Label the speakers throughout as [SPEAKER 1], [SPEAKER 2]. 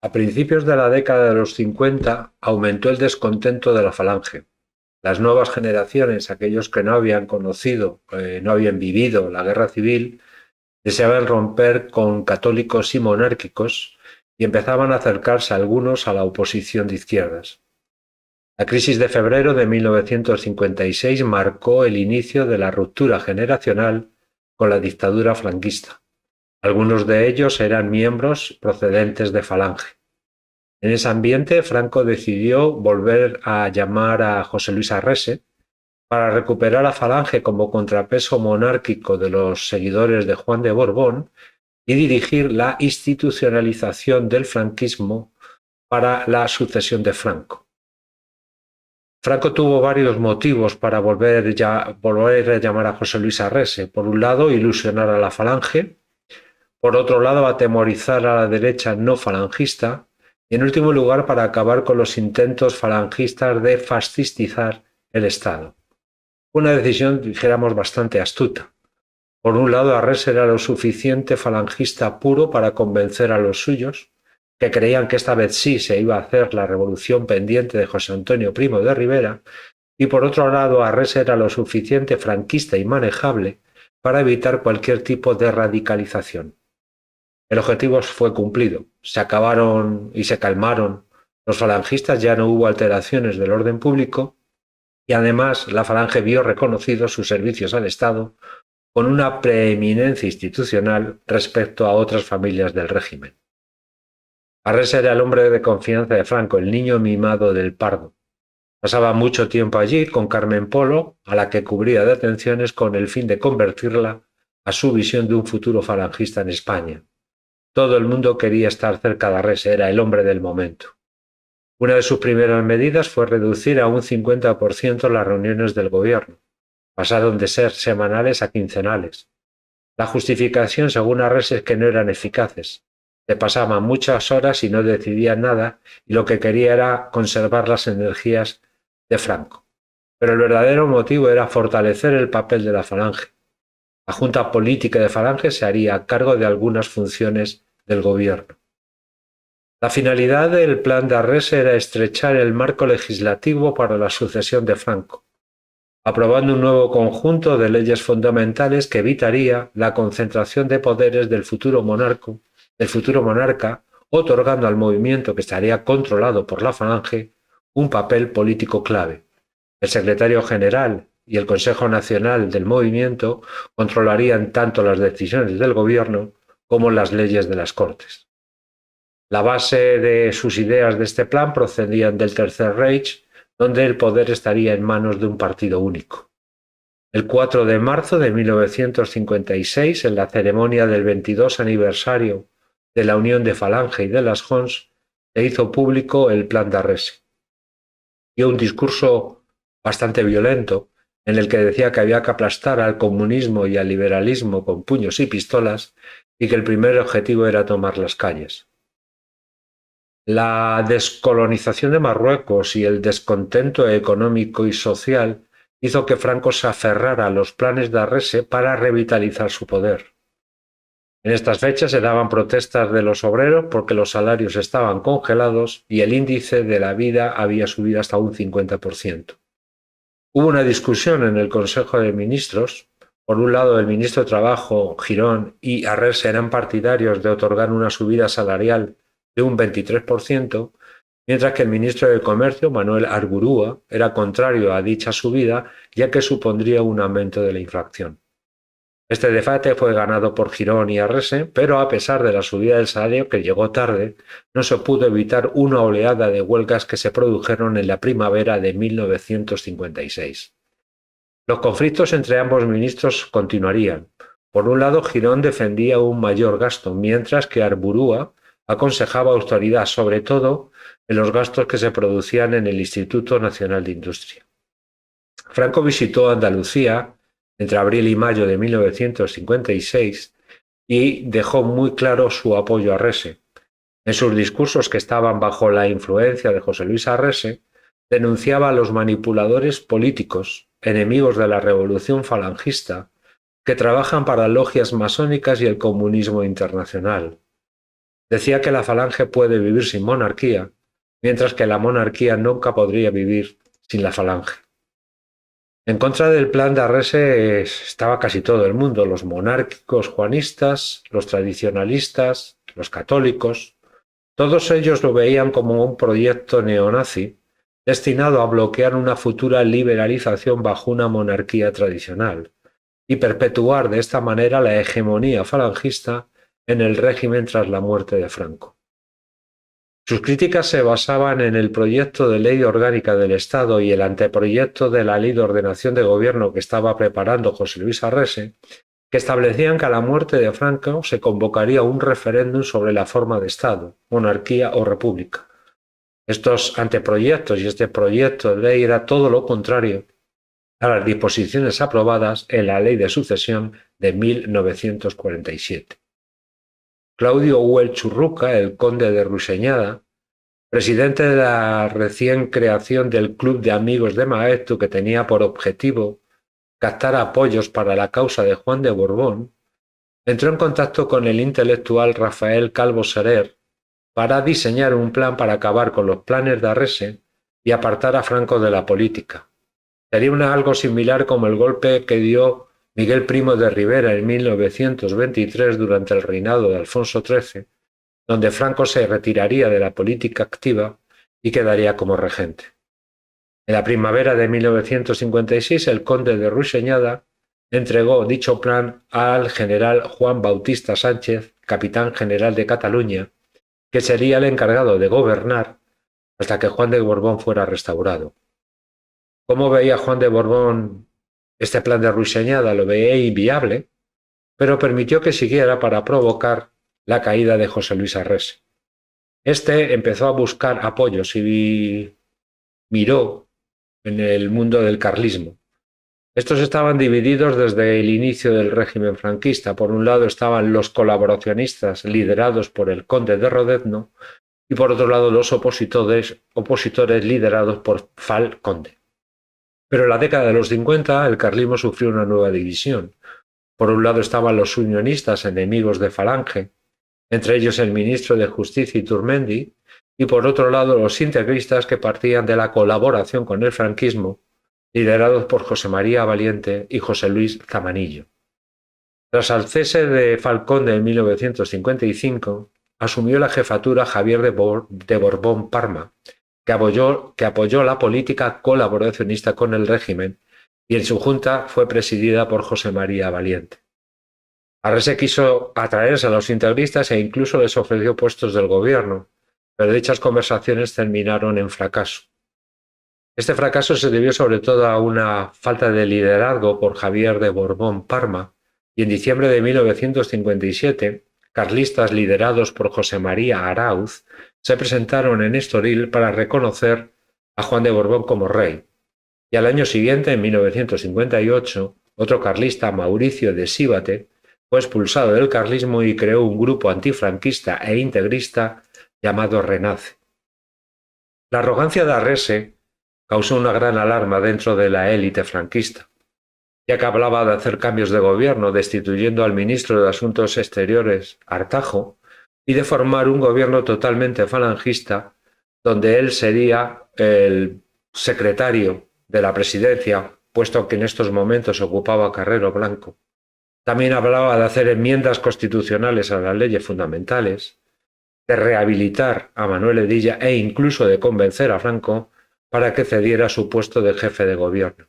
[SPEAKER 1] A principios de la década de los 50 aumentó el descontento de la Falange. Las nuevas generaciones, aquellos que no habían conocido, no habían vivido la guerra civil, deseaban romper con católicos y monárquicos y empezaban a acercarse algunos a la oposición de izquierdas. La crisis de febrero de 1956 marcó el inicio de la ruptura generacional con la dictadura franquista. Algunos de ellos eran miembros procedentes de Falange. En ese ambiente, Franco decidió volver a llamar a José Luis Arrese para recuperar a Falange como contrapeso monárquico de los seguidores de Juan de Borbón y dirigir la institucionalización del franquismo para la sucesión de Franco. Franco tuvo varios motivos para volver a llamar a José Luis Arrese. Por un lado, ilusionar a la Falange; por otro lado, atemorizar a la derecha no falangista; y en último lugar, para acabar con los intentos falangistas de fascistizar el Estado. Una decisión, dijéramos, bastante astuta. Por un lado, Arrese era lo suficiente falangista puro para convencer a los suyos, que creían que esta vez sí se iba a hacer la revolución pendiente de José Antonio Primo de Rivera, y por otro lado, Arrese era lo suficiente franquista y manejable para evitar cualquier tipo de radicalización. El objetivo fue cumplido. Se acabaron y se calmaron los falangistas, ya no hubo alteraciones del orden público y además la Falange vio reconocidos sus servicios al Estado con una preeminencia institucional respecto a otras familias del régimen. Arrese era el hombre de confianza de Franco, el niño mimado del Pardo. Pasaba mucho tiempo allí con Carmen Polo, a la que cubría de atenciones con el fin de convertirla a su visión de un futuro falangista en España. Todo el mundo quería estar cerca de Arrese, era el hombre del momento. Una de sus primeras medidas fue reducir a un 50% las reuniones del gobierno. Pasaron de ser semanales a quincenales. La justificación, según Arrese, es que no eran eficaces. Se pasaban muchas horas y no decidían nada, y lo que quería era conservar las energías de Franco. Pero el verdadero motivo era fortalecer el papel de la Falange. La Junta Política de Falange se haría cargo de algunas funciones del gobierno. La finalidad del plan de Arrese era estrechar el marco legislativo para la sucesión de Franco, aprobando un nuevo conjunto de leyes fundamentales que evitaría la concentración de poderes del futuro monarca, otorgando al movimiento, que estaría controlado por la Falange, un papel político clave. El secretario general y el Consejo Nacional del Movimiento controlarían tanto las decisiones del gobierno como las leyes de las Cortes. La base de sus ideas de este plan procedían del Tercer Reich, donde el poder estaría en manos de un partido único. El 4 de marzo de 1956, en la ceremonia del 22 aniversario de la unión de Falange y de las Hons, se hizo público el plan de Arrese. Dio un discurso bastante violento, en el que decía que había que aplastar al comunismo y al liberalismo con puños y pistolas, y que el primer objetivo era tomar las calles. La descolonización de Marruecos y el descontento económico y social hizo que Franco se aferrara a los planes de Arrese para revitalizar su poder. En estas fechas se daban protestas de los obreros porque los salarios estaban congelados y el índice de la vida había subido hasta un 50%. Hubo una discusión en el Consejo de Ministros. Por un lado, el ministro de Trabajo, Girón, y Arrese eran partidarios de otorgar una subida salarial de un 23%, mientras que el ministro de Comercio, Manuel Arburúa, era contrario a dicha subida, ya que supondría un aumento de la inflación. Este debate fue ganado por Girón y Arrese, pero a pesar de la subida del salario, que llegó tarde, no se pudo evitar una oleada de huelgas que se produjeron en la primavera de 1956. Los conflictos entre ambos ministros continuarían. Por un lado, Girón defendía un mayor gasto, mientras que Arburúa aconsejaba austeridad, sobre todo en los gastos que se producían en el Instituto Nacional de Industria. Franco visitó Andalucía entre abril y mayo de 1956 y dejó muy claro su apoyo a Arrese. En sus discursos, que estaban bajo la influencia de José Luis Arrese, denunciaba a los manipuladores políticos, enemigos de la revolución falangista, que trabajan para logias masónicas y el comunismo internacional. Decía que la Falange puede vivir sin monarquía, mientras que la monarquía nunca podría vivir sin la Falange. En contra del plan de Arrese estaba casi todo el mundo, los monárquicos juanistas, los tradicionalistas, los católicos. Todos ellos lo veían como un proyecto neonazi destinado a bloquear una futura liberalización bajo una monarquía tradicional y perpetuar de esta manera la hegemonía falangista en el régimen tras la muerte de Franco. Sus críticas se basaban en el proyecto de ley orgánica del Estado y el anteproyecto de la ley de ordenación de gobierno que estaba preparando José Luis Arrese, que establecían que a la muerte de Franco se convocaría un referéndum sobre la forma de Estado, monarquía o república. Estos anteproyectos y este proyecto de ley era todo lo contrario a las disposiciones aprobadas en la Ley de Sucesión de 1947. Claudio Huel Churruca, el conde de Ruiseñada, presidente de la recién creación del Club de Amigos de Maeztu, que tenía por objetivo captar apoyos para la causa de Juan de Borbón, entró en contacto con el intelectual Rafael Calvo Serer para diseñar un plan para acabar con los planes de Arrese y apartar a Franco de la política. Sería algo similar como el golpe que dio Miguel Primo de Rivera en 1923 durante el reinado de Alfonso XIII, donde Franco se retiraría de la política activa y quedaría como regente. En la primavera de 1956, el conde de Ruiseñada entregó dicho plan al general Juan Bautista Sánchez, capitán general de Cataluña, que sería el encargado de gobernar hasta que Juan de Borbón fuera restaurado. ¿Cómo veía Juan de Borbón este plan de Ruiseñada? Lo veía inviable, pero permitió que siguiera para provocar la caída de José Luis Arrese. Este empezó a buscar apoyos y miró en el mundo del carlismo. Estos estaban divididos desde el inicio del régimen franquista. Por un lado estaban los colaboracionistas liderados por el conde de Rodezno y por otro lado los opositores liderados por Fal Conde. Pero en la década de los 50 el carlismo sufrió una nueva división. Por un lado estaban los unionistas enemigos de Falange, entre ellos el ministro de Justicia Iturmendi, y por otro lado los integristas que partían de la colaboración con el franquismo, liderados por José María Valiente y José Luis Zamanillo. Tras el cese de Falconde en 1955, asumió la jefatura Javier de Borbón Parma, que apoyó la política colaboracionista con el régimen, y en su junta fue presidida por José María Valiente. Arrese quiso atraerse a los integristas e incluso les ofreció puestos del gobierno, pero dichas conversaciones terminaron en fracaso. Este fracaso se debió sobre todo a una falta de liderazgo por Javier de Borbón Parma, y en diciembre de 1957, carlistas liderados por José María Arauz se presentaron en Estoril para reconocer a Juan de Borbón como rey, y al año siguiente, en 1958, otro carlista, Mauricio de Sívate, fue expulsado del carlismo y creó un grupo antifranquista e integrista llamado Renace. La arrogancia de Arrese causó una gran alarma dentro de la élite franquista, ya que hablaba de hacer cambios de gobierno, destituyendo al ministro de Asuntos Exteriores, Artajo, y de formar un gobierno totalmente falangista, donde él sería el secretario de la presidencia, puesto que en estos momentos ocupaba Carrero Blanco. También hablaba de hacer enmiendas constitucionales a las leyes fundamentales, de rehabilitar a Manuel Hedilla e incluso de convencer a Franco para que cediera su puesto de jefe de gobierno.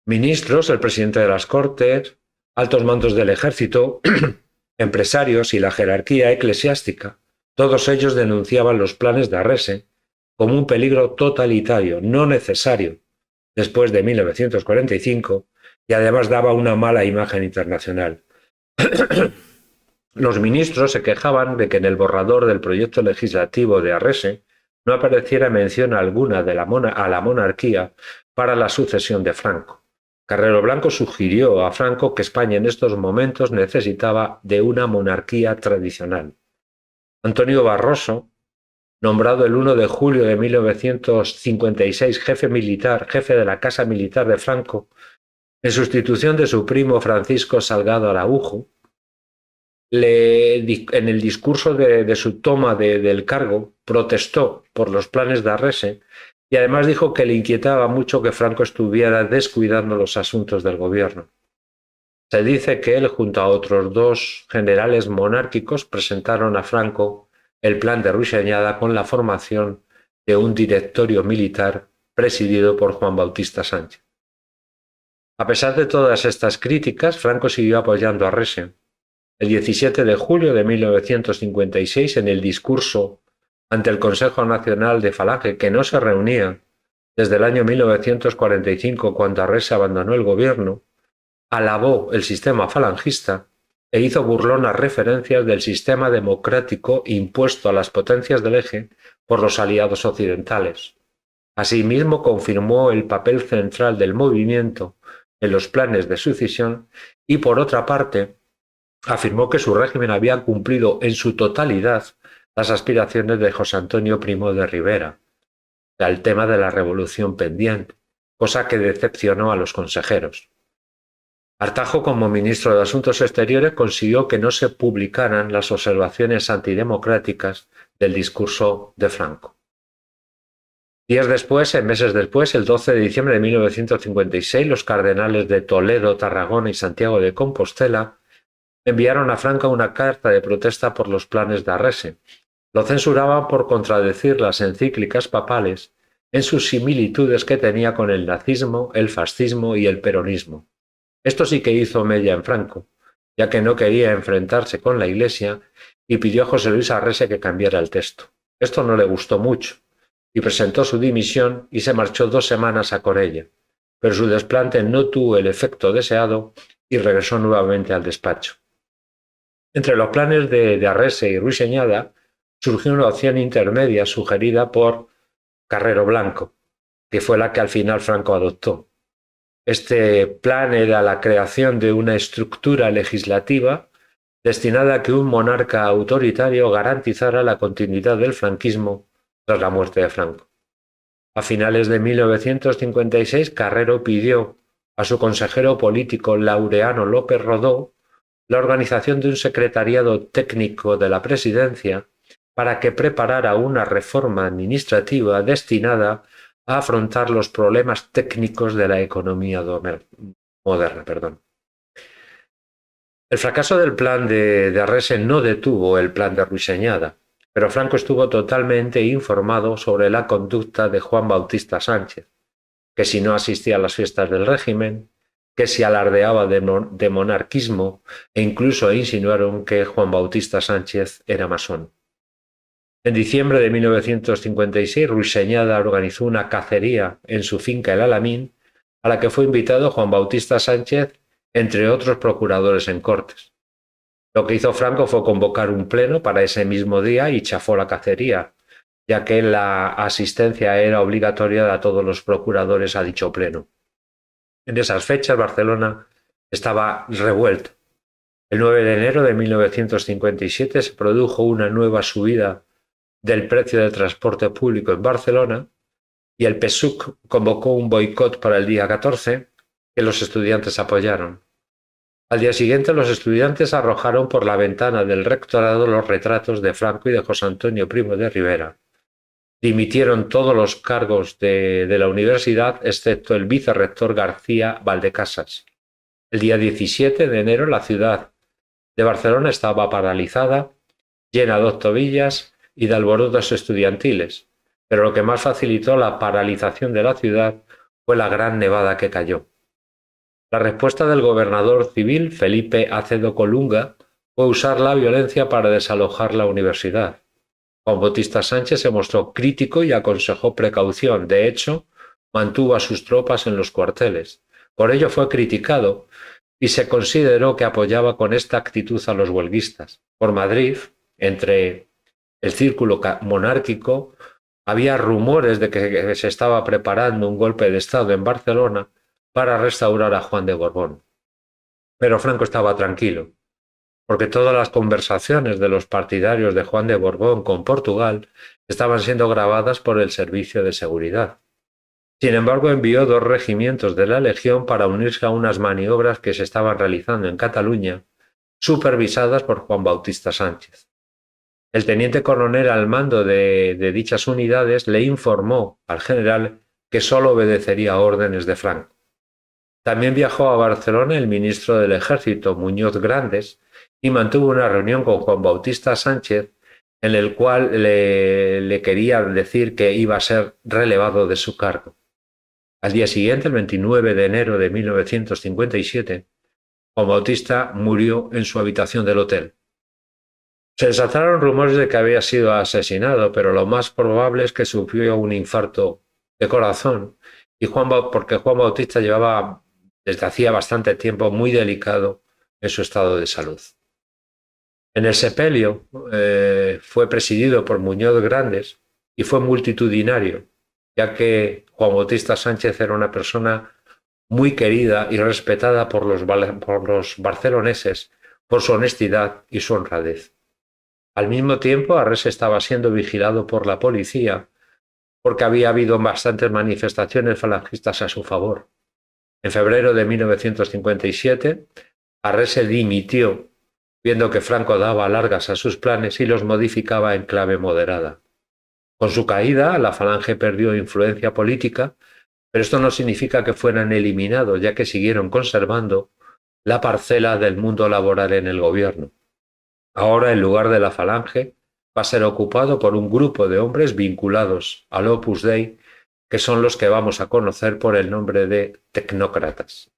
[SPEAKER 1] Ministros, el presidente de las Cortes, altos mandos del ejército, empresarios y la jerarquía eclesiástica, todos ellos denunciaban los planes de Arrese como un peligro totalitario, no necesario, después de 1945, y además daba una mala imagen internacional. Los ministros se quejaban de que en el borrador del proyecto legislativo de Arrese no apareciera mención alguna a la monarquía para la sucesión de Franco. Carrero Blanco sugirió a Franco que España en estos momentos necesitaba de una monarquía tradicional. Antonio Barroso, nombrado el 1 de julio de 1956 jefe de la Casa Militar de Franco, en sustitución de su primo Francisco Salgado Araujo, en el discurso de su toma del cargo, protestó por los planes de Arrese y además dijo que le inquietaba mucho que Franco estuviera descuidando los asuntos del gobierno. Se dice que él, junto a otros dos generales monárquicos, presentaron a Franco el plan de Ruiz-Añada con la formación de un directorio militar presidido por Juan Bautista Sánchez. A pesar de todas estas críticas, Franco siguió apoyando a Arrese. El 17 de julio de 1956, en el discurso ante el Consejo Nacional de Falange, que no se reunía desde el año 1945, cuando Arrese abandonó el gobierno, alabó el sistema falangista e hizo burlonas referencias del sistema democrático impuesto a las potencias del eje por los aliados occidentales. Asimismo, confirmó el papel central del movimiento en los planes de sucesión y, por otra parte, afirmó que su régimen había cumplido en su totalidad las aspiraciones de José Antonio Primo de Rivera al tema de la revolución pendiente, cosa que decepcionó a los consejeros. Artajo, como ministro de Asuntos Exteriores, consiguió que no se publicaran las observaciones antidemocráticas del discurso de Franco. Meses después, el 12 de diciembre de 1956, los cardenales de Toledo, Tarragona y Santiago de Compostela enviaron a Franco una carta de protesta por los planes de Arrese. Lo censuraban por contradecir las encíclicas papales en sus similitudes que tenía con el nazismo, el fascismo y el peronismo. Esto sí que hizo mella en Franco, ya que no quería enfrentarse con la Iglesia y pidió a José Luis Arrese que cambiara el texto. Esto no le gustó mucho y presentó su dimisión y se marchó 2 semanas a Corella, pero su desplante no tuvo el efecto deseado y regresó nuevamente al despacho. Entre los planes de Arrese y Ruiz-Añada surgió una opción intermedia sugerida por Carrero Blanco, que fue la que al final Franco adoptó. Este plan era la creación de una estructura legislativa destinada a que un monarca autoritario garantizara la continuidad del franquismo tras la muerte de Franco. A finales de 1956, Carrero pidió a su consejero político Laureano López Rodó la organización de un secretariado técnico de la presidencia para que preparara una reforma administrativa destinada a afrontar los problemas técnicos de la economía moderna. El fracaso del plan de Arrese no detuvo el plan de Ruiz-Añada, pero Franco estuvo totalmente informado sobre la conducta de Juan Bautista Sánchez, que si no asistía a las fiestas del régimen, que si alardeaba de monarquismo e incluso insinuaron que Juan Bautista Sánchez era masón. En diciembre de 1956, Ruiz-Añada organizó una cacería en su finca El Alamín, a la que fue invitado Juan Bautista Sánchez, entre otros procuradores en Cortes. Lo que hizo Franco fue convocar un pleno para ese mismo día y chafó la cacería, ya que la asistencia era obligatoria a todos los procuradores a dicho pleno. En esas fechas Barcelona estaba revuelto. El 9 de enero de 1957 se produjo una nueva subida del precio del transporte público en Barcelona y el PSUC convocó un boicot para el día 14 que los estudiantes apoyaron. Al día siguiente los estudiantes arrojaron por la ventana del rectorado los retratos de Franco y de José Antonio Primo de Rivera. Dimitieron todos los cargos de la universidad excepto el vicerrector García Valdecasas. El día 17 de enero la ciudad de Barcelona estaba paralizada, llena de octovillas y de alborotos estudiantiles, pero lo que más facilitó la paralización de la ciudad fue la gran nevada que cayó. La respuesta del gobernador civil, Felipe Acedo Colunga, fue usar la violencia para desalojar la universidad. Juan Bautista Sánchez se mostró crítico y aconsejó precaución. De hecho, mantuvo a sus tropas en los cuarteles. Por ello fue criticado y se consideró que apoyaba con esta actitud a los huelguistas. Por Madrid, entre el círculo monárquico, había rumores de que se estaba preparando un golpe de Estado en Barcelona para restaurar a Juan de Borbón. Pero Franco estaba tranquilo, porque todas las conversaciones de los partidarios de Juan de Borbón con Portugal estaban siendo grabadas por el Servicio de Seguridad. Sin embargo, envió 2 regimientos de la Legión para unirse a unas maniobras que se estaban realizando en Cataluña supervisadas por Juan Bautista Sánchez. El teniente coronel al mando de dichas unidades le informó al general que solo obedecería órdenes de Franco. También viajó a Barcelona el ministro del Ejército, Muñoz Grandes, y mantuvo una reunión con Juan Bautista Sánchez en el cual le quería decir que iba a ser relevado de su cargo. Al día siguiente, el 29 de enero de 1957, Juan Bautista murió en su habitación del hotel. Se desataron rumores de que había sido asesinado, pero lo más probable es que sufrió un infarto de corazón, porque Juan Bautista llevaba desde hacía bastante tiempo muy delicado en su estado de salud. En el sepelio fue presidido por Muñoz Grandes y fue multitudinario, ya que Juan Bautista Sánchez era una persona muy querida y respetada por los barceloneses por su honestidad y su honradez. Al mismo tiempo, Arrés estaba siendo vigilado por la policía porque había habido bastantes manifestaciones falangistas a su favor. En febrero de 1957, Arrés se dimitió, viendo que Franco daba largas a sus planes y los modificaba en clave moderada. Con su caída, la Falange perdió influencia política, pero esto no significa que fueran eliminados, ya que siguieron conservando la parcela del mundo laboral en el gobierno. Ahora, el lugar de la Falange va a ser ocupado por un grupo de hombres vinculados al Opus Dei, que son los que vamos a conocer por el nombre de tecnócratas.